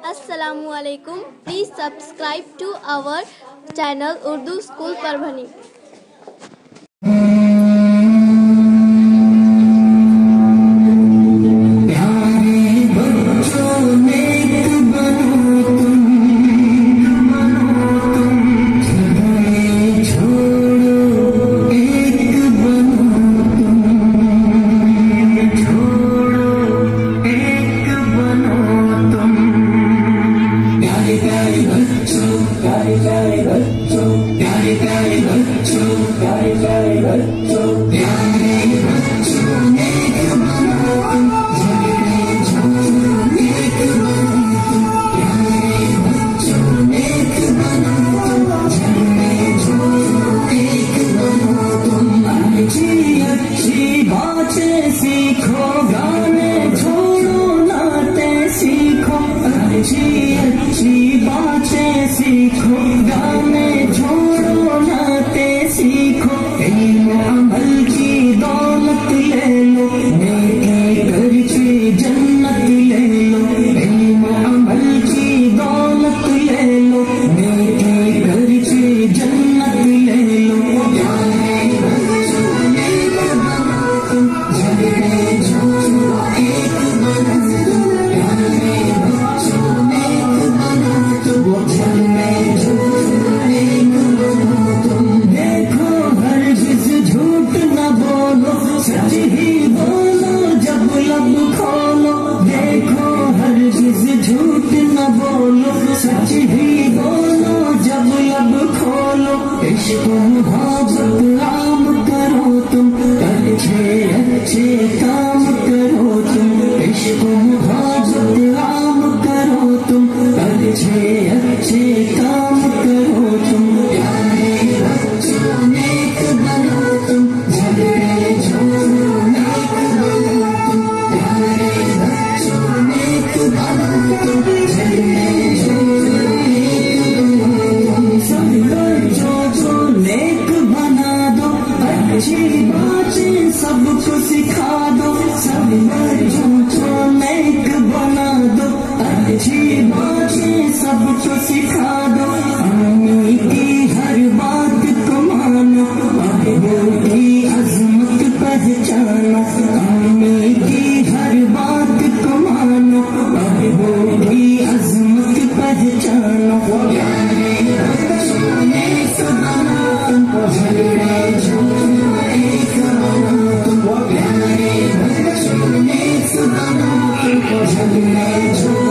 Assalamualaikum. Please subscribe to our channel Urdu School Parbhani. सीखो गाने छोड़ो नाते सीखो, अच्छी बातें सीखो, गाने छोड़ो नाते सीखो, इल्म अमल की दौलत ले लो, नेकी करके जन्नत ले लो, इल्म अमल की दौलत ले लो, नेकी करके जन्नत ले लो। देखो हरगिज़ झूठ न बोलो, सच ही बोलो जब लब खोलो, देखो हरगिज़ झूठ न बोलो, सच ही बोलो जब लब खोलो, इश्क मोहब्बत आम करो तुम, अच्छे काम करो तुम, इश्क मोहब्बत आम करो तुम, अच्छे काम करो तुम, प्यारे बच्चों नेक बनो तुम, झगड़े छोड़ो नेक बनो तुम, प्यारे बच्चों नेक बनो तुम, झगड़े छोड़ो नेक बनो तुम, सब बच्चों को नेक बना दो, अच्छी बातें सबको सिखा दो, सब बच्चों को नेक बना दो, अच्छी बातें सबको सिखा दो, अम्मी की हर बात को मानो, महबूब की अजमत पहचानो, अम्मी की हर बात को मानो, महबूब की अजमत पहचानो, प्यारे बच्चों नेक बनो तुम, झगड़े छोड़ो एक बनो तुम, प्यारे बच्चों नेक बनो तुम, झगड़े छोड़ो